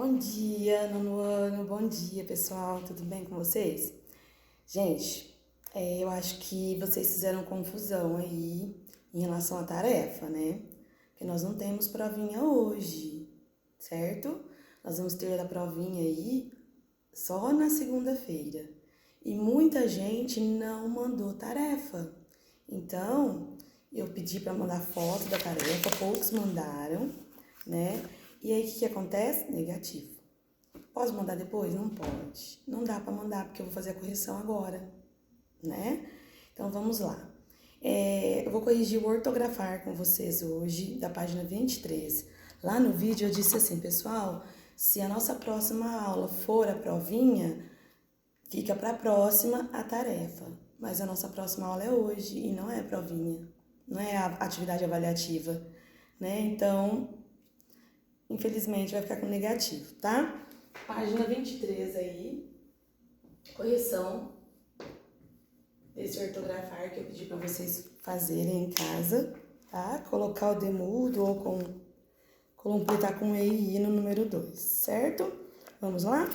Bom dia, nono ano, bom dia pessoal, tudo bem com vocês? Gente, eu acho que vocês fizeram confusão aí em relação à tarefa, né? Porque nós não temos provinha hoje, certo? Nós vamos ter a provinha aí só na segunda-feira. E muita gente não mandou tarefa. Então, eu pedi para mandar foto da tarefa, poucos mandaram, né? E aí, o que acontece? Negativo. Posso mandar depois? Não pode. Não dá para mandar, porque eu vou fazer a correção agora, né? Então, vamos lá. Eu vou corrigir o ortografar com vocês hoje, da página 23. Lá no vídeo eu disse assim, pessoal, se a nossa próxima aula for a provinha, fica para a próxima a tarefa. Mas a nossa próxima aula é hoje e não é provinha, não é a atividade avaliativa, né? Então, infelizmente, vai ficar com negativo, tá? Página 23 aí, correção desse ortografar que eu pedi para vocês fazerem em casa, tá? Colocar o demudo ou completar com E e I no número 2, certo? Vamos lá?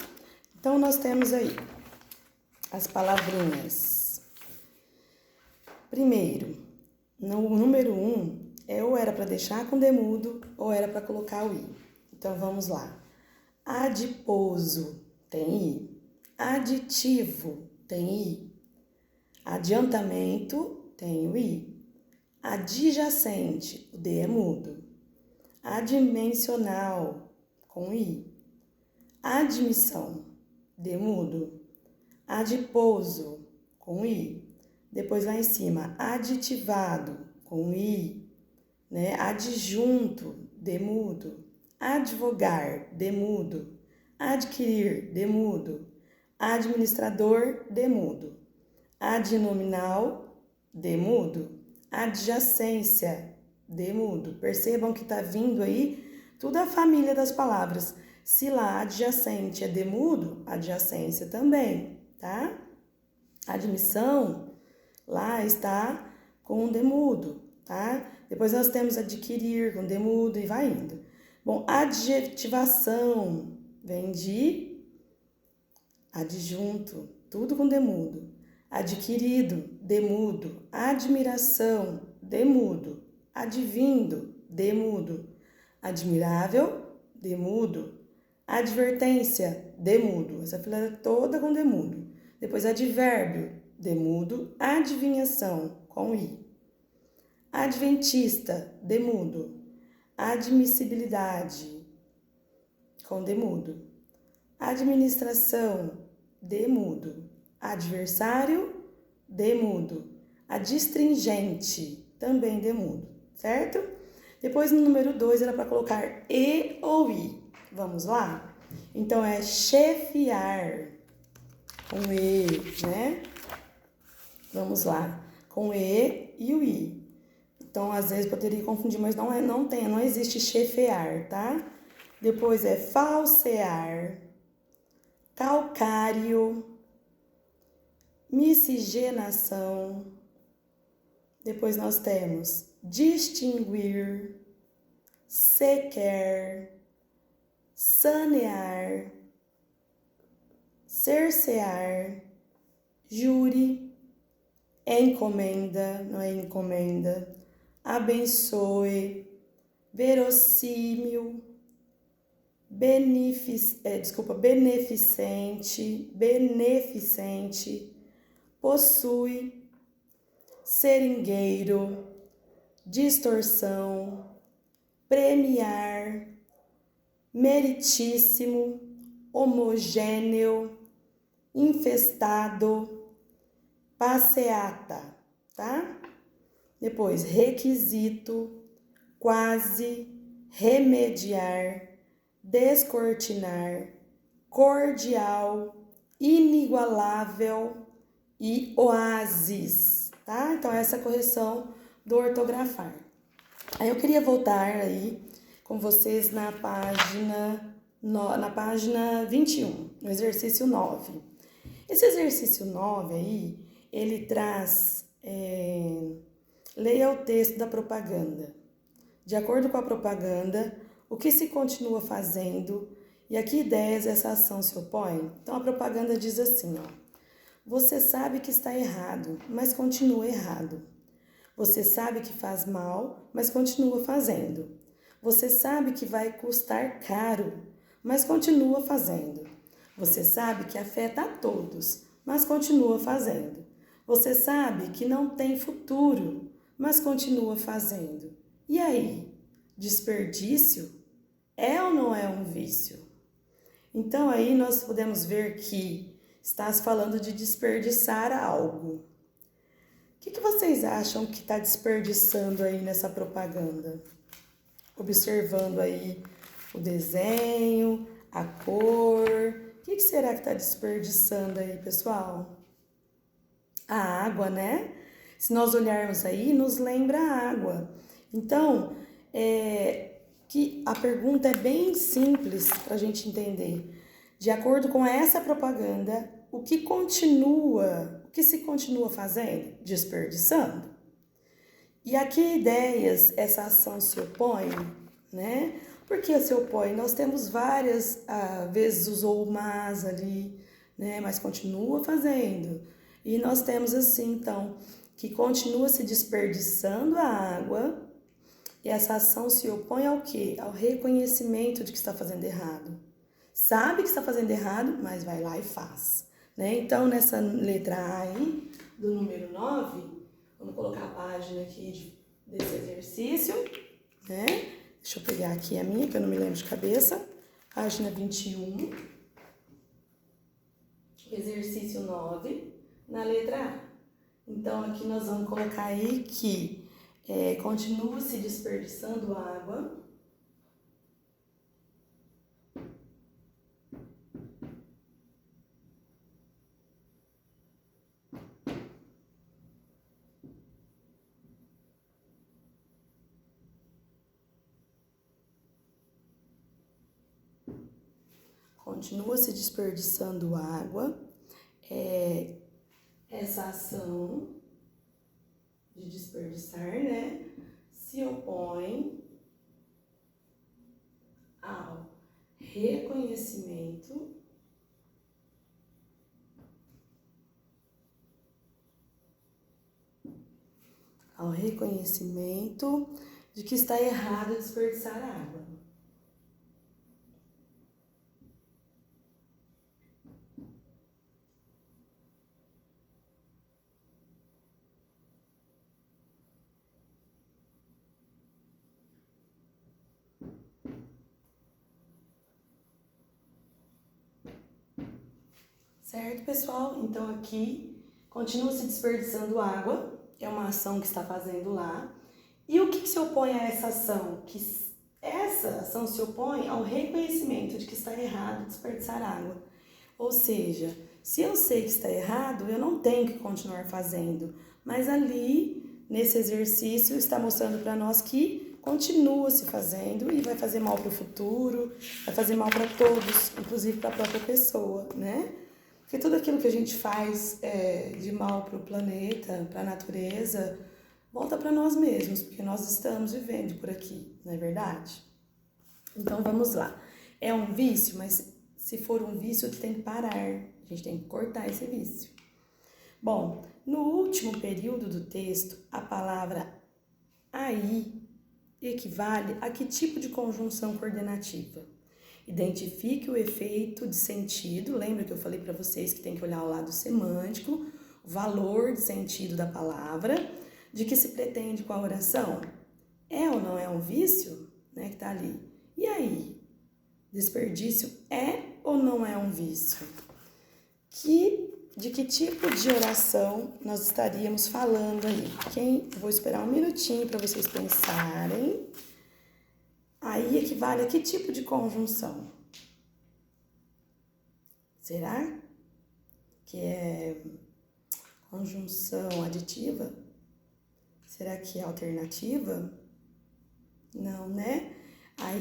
Então, nós temos aí as palavrinhas. Primeiro, no número 1, ou era para deixar com demudo ou era para colocar o I. Então, vamos lá. Adiposo tem I. Aditivo tem I. Adiantamento tem o I. Adjacente, o D é mudo. Adimensional, com I. Admissão, D mudo. Adiposo, com I. Depois lá em cima, aditivado, com I. Né? Adjunto, D mudo. Advogar, D mudo. Adquirir, D mudo. Administrador, D mudo. Adnominal, D mudo. Adjacência, D mudo. Percebam que está vindo aí tudo a família das palavras. Se lá adjacente é D mudo, adjacência também, tá? Admissão, lá está com D mudo, tá? Depois nós temos adquirir com D mudo e vai indo. Bom, adjetivação vem de adjunto, tudo com D mudo. Adquirido, D mudo. Admiração, D mudo. Advindo, D mudo. Admirável, D mudo. Advertência, D mudo. Essa fileira toda com D mudo. Depois advérbio, D mudo. Adivinhação, com I. Adventista, D mudo. Admissibilidade, com D mudo. Administração, D mudo. Adversário, D mudo. Adstringente, também D mudo, certo? Depois no número 2 era para colocar E ou I. Vamos lá? Então é chefiar, com E, né? Vamos lá, com E e o I. Então, às vezes, poderia confundir, mas não existe chefear, tá? Depois é falsear, calcário, miscigenação. Depois nós temos distinguir, sequer, sanear, cercear, júri, encomenda, não é encomenda, abençoe, verossímil, beneficente, possui, seringueiro, distorção, premiar, meritíssimo, homogêneo, infestado, passeata, tá? Depois, requisito, quase, remediar, descortinar, cordial, inigualável e oásis, tá? Então, essa é a correção do ortografar. Aí eu queria voltar aí com vocês na página 21, no exercício 9. Esse exercício 9 aí, ele traz, leia o texto da propaganda. De acordo com a propaganda, o que se continua fazendo E a que ideias essa ação se opõe? Então a propaganda diz assim, ó: você sabe que está errado, mas continua errado. Você sabe que faz mal, mas continua fazendo. Você sabe que vai custar caro, mas continua fazendo. Você sabe que afeta a todos, mas continua fazendo. Você sabe que não tem futuro, mas continua fazendo. E aí? Desperdício é ou não é um vício? Então aí nós podemos ver que estás falando de desperdiçar algo. O que vocês acham que está desperdiçando aí nessa propaganda? Observando aí o desenho, a cor. O que será que está desperdiçando aí, pessoal? A água, né? Se nós olharmos aí, nos lembra a água. Então, que a pergunta é bem simples para a gente entender. De acordo com essa propaganda, o que se continua fazendo? Desperdiçando. E a que ideias essa ação se opõe, né? Por que se opõe? Nós temos várias vezes usou o mas ali, né? Mas continua fazendo. E nós temos assim, então, que continua se desperdiçando a água. E essa ação se opõe ao quê? Ao reconhecimento de que está fazendo errado. Sabe que está fazendo errado, mas vai lá e faz. Né? Então, nessa letra A aí, do número 9, vamos colocar a página aqui desse exercício. Né? Deixa eu pegar aqui a minha, que eu não me lembro de cabeça. Página 21. Exercício 9, na letra A. Então, aqui nós vamos colocar aí que continua se desperdiçando água. Continua se desperdiçando água. Essa ação de desperdiçar, né, se opõe ao reconhecimento de que está errado desperdiçar água. Certo, pessoal? Então aqui continua se desperdiçando água, é uma ação que está fazendo lá. E o que se opõe a essa ação? Que essa ação se opõe ao reconhecimento de que está errado desperdiçar água. Ou seja, se eu sei que está errado, eu não tenho que continuar fazendo. Mas ali, nesse exercício, está mostrando para nós que continua se fazendo e vai fazer mal para o futuro, vai fazer mal para todos, inclusive para a própria pessoa, né? Porque tudo aquilo que a gente faz de mal para o planeta, para a natureza, volta para nós mesmos, porque nós estamos vivendo por aqui, não é verdade? Então vamos lá. É um vício, mas se for um vício, tem que parar. A gente tem que cortar esse vício. Bom, no último período do texto, a palavra aí equivale a que tipo de conjunção coordenativa? Identifique o efeito de sentido. Lembra que eu falei para vocês que tem que olhar o lado semântico, o valor de sentido da palavra, de que se pretende com a oração. É ou não é um vício, né, que está ali? E aí? Desperdício é ou não é um vício? De que tipo de oração nós estaríamos falando aí? Vou esperar um minutinho para vocês pensarem. Aí equivale a que tipo de conjunção? Será que é conjunção aditiva? Será que é alternativa? Não, né?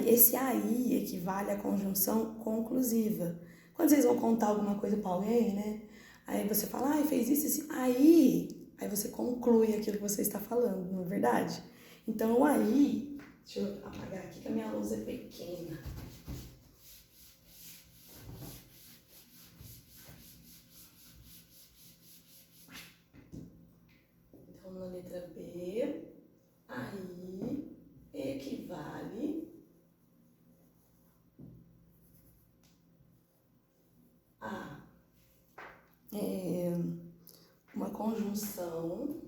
Esse aí equivale à conjunção conclusiva. Quando vocês vão contar alguma coisa para alguém, né? Aí você fala, fez isso assim. Aí você conclui aquilo que você está falando, não é verdade? Então, o aí... Deixa eu apagar aqui que a minha luz é pequena. conjunção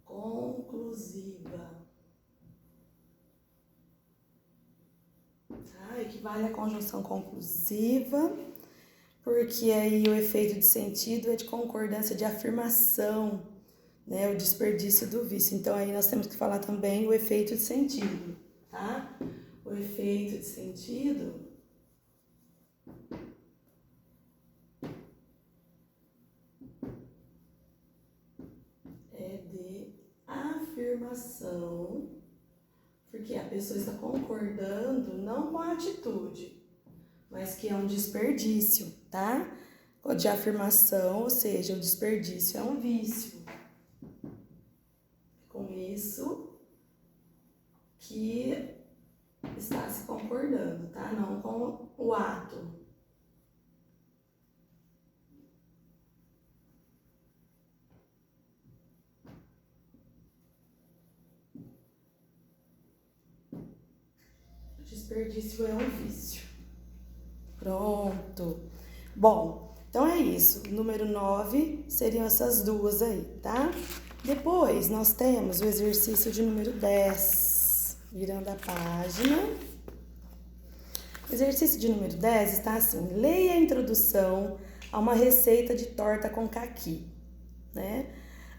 conclusiva. Tá? Equivale à conjunção conclusiva, porque aí o efeito de sentido é de concordância, de afirmação, né? O desperdício do vício. Então aí nós temos que falar também o efeito de sentido, tá? O efeito de sentido é de afirmação, porque a pessoa está concordando não com a atitude, mas que é um desperdício, tá? De afirmação, ou seja, o desperdício é um vício. Com isso que está se concordando, tá? Não com o ato. O desperdício é um vício. Pronto. Bom, então é isso. Número 9 seriam essas duas aí, tá? Depois nós temos o exercício de número 10. Virando a página. O exercício de número 10 está assim: leia a introdução a uma receita de torta com caqui, né?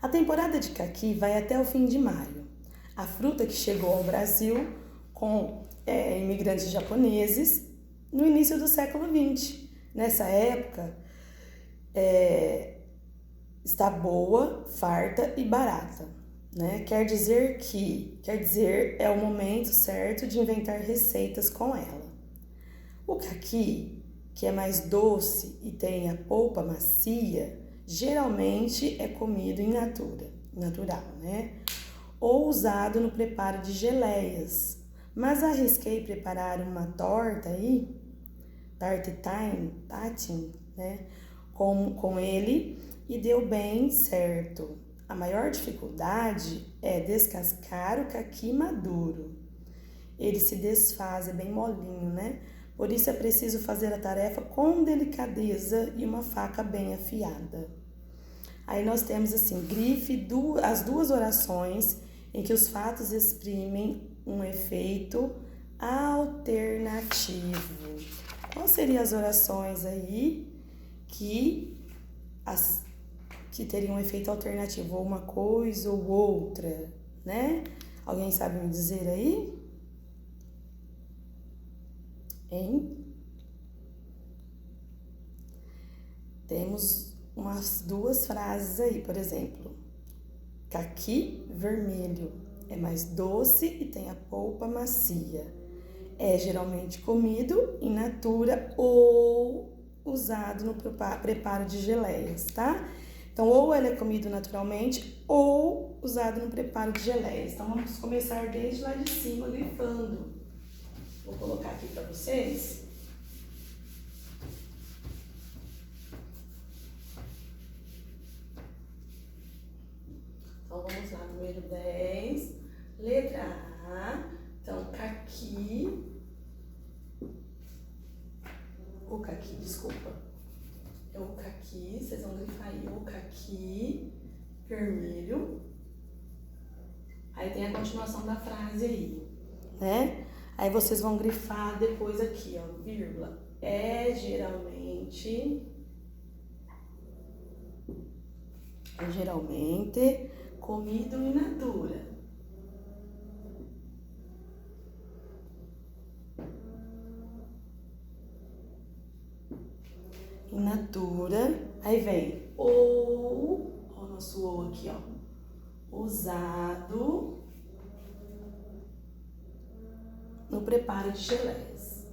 A temporada de caqui vai até o fim de maio. A fruta que chegou ao Brasil com imigrantes japoneses no início do século XX. Nessa época, está boa, farta e barata, né? Quer dizer, é o momento certo de inventar receitas com ela. O caqui, que é mais doce e tem a polpa macia, geralmente é comido in natura, natural, né? Ou usado no preparo de geleias. Mas arrisquei preparar uma torta aí, tartine, né? Com ele e deu bem certo. A maior dificuldade é descascar o caqui maduro. Ele se desfaz, é bem molinho, né? Por isso é preciso fazer a tarefa com delicadeza e uma faca bem afiada. Aí nós temos assim, grife as duas orações em que os fatos exprimem um efeito alternativo. Quais seriam as orações aí que teriam um efeito alternativo, ou uma coisa ou outra, né? Alguém sabe me dizer aí? Hein? Temos umas duas frases aí, por exemplo. Caqui vermelho é mais doce e tem a polpa macia. É geralmente comido in natura ou usado no preparo de geleias, tá? Então, ou ele é comido naturalmente ou usado no preparo de geleias. Então, vamos começar desde lá de cima, grifando. Vou colocar aqui para vocês. Então, vamos lá, número 10, letra A. Então, caqui. O caqui, desculpa. É o caqui, vocês vão grifar aí, o caqui vermelho. Aí tem a continuação da frase aí, né? Aí vocês vão grifar depois aqui, ó, vírgula. É geralmente comido in natura. In natura. Aí vem ou, ó, o nosso ou aqui, ó. Usado no preparo de geleias.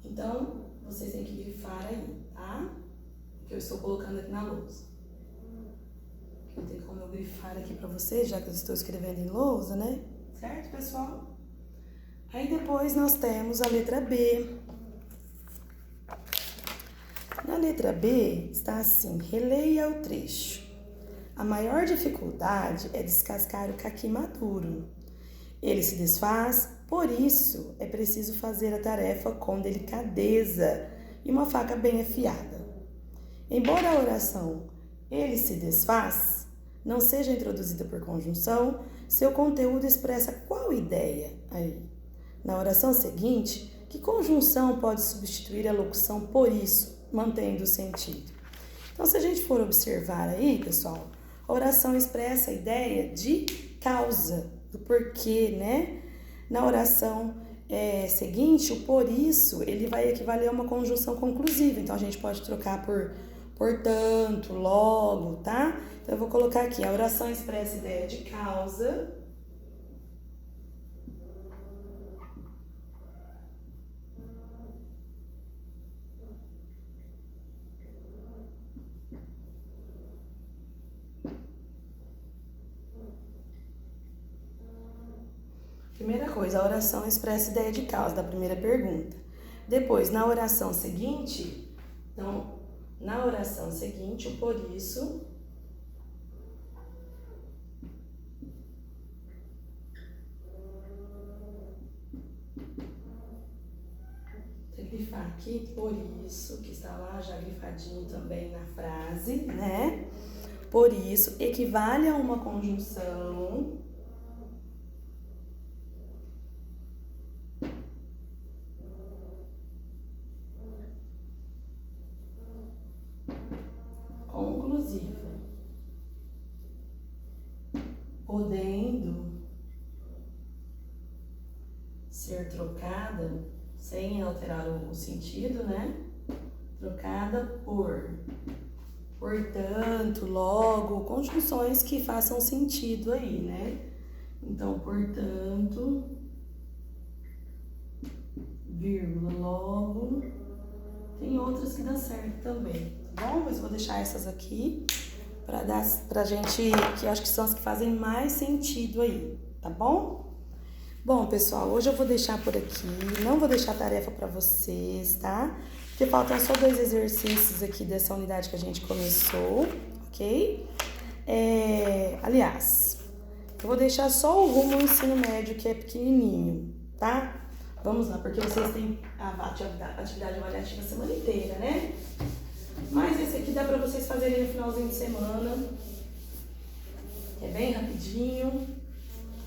Então, vocês têm que grifar aí, tá? Que eu estou colocando aqui na lousa. Não tem como eu grifar aqui pra vocês, já que eu estou escrevendo em lousa, né? Certo, pessoal? Aí depois nós temos a letra B. Na letra B está assim: releia o trecho. A maior dificuldade é descascar o caqui maduro. Ele se desfaz Por isso, é preciso fazer a tarefa com delicadeza e uma faca bem afiada. Embora a oração ele se desfaz, não seja introduzida por conjunção, seu conteúdo expressa qual ideia aí? Na oração seguinte, que conjunção pode substituir a locução por isso, mantendo o sentido? Então, se a gente for observar aí, pessoal, a oração expressa a ideia de causa, do porquê, né? Na oração seguinte, o por isso, ele vai equivaler a uma conjunção conclusiva. Então, a gente pode trocar por portanto, logo, tá? Então, eu vou colocar aqui, a oração expressa a ideia de causa. Primeira coisa, a oração expressa a ideia de causa, da primeira pergunta. Depois, na oração seguinte, então, na oração seguinte, o por isso vou grifar aqui, por isso, que está lá já grifadinho também na frase, né? Por isso, equivale a uma conjunção conclusiva, podendo ser trocada sem alterar o sentido, né? Trocada por, portanto, logo, conjunções que façam sentido aí, né? Então, portanto, vírgula, logo, tem outras que dá certo também, tá bom? Mas eu vou deixar essas aqui pra gente, que eu acho que são as que fazem mais sentido aí, tá bom? Bom, pessoal, hoje eu vou deixar por aqui, não vou deixar tarefa para vocês, tá? Porque faltam só 2 exercícios aqui dessa unidade que a gente começou, ok? Aliás, eu vou deixar só o rumo ao ensino médio, que é pequenininho, tá? Vamos lá, porque vocês têm a atividade avaliativa a semana inteira, né? Mas esse aqui dá para vocês fazerem no finalzinho de semana, que é bem rapidinho.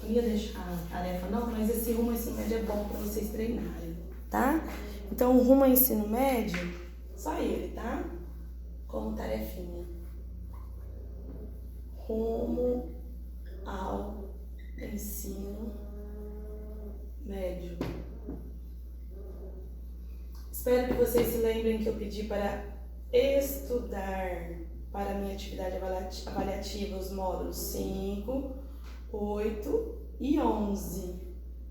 Não ia deixar a tarefa não, mas esse rumo ao ensino médio é bom para vocês treinarem, tá? Então, o rumo ao ensino médio, só ele, tá? Como tarefinha. Rumo ao ensino médio. Espero que vocês se lembrem que eu pedi para estudar para a minha atividade avaliativa os módulos 5, 8 e 11,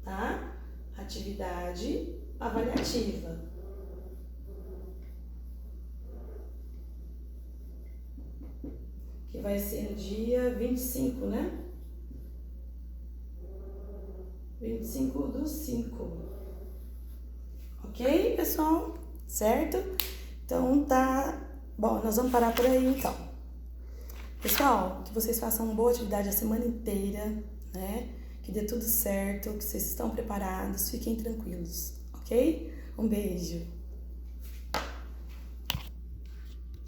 tá? Atividade avaliativa. Que vai ser no dia 25, né? 25/5. Ok, pessoal? Certo? Então tá. Bom, nós vamos parar por aí então. Pessoal, que vocês façam uma boa atividade a semana inteira, né? Que dê tudo certo, que vocês estão preparados, fiquem tranquilos, ok? Um beijo!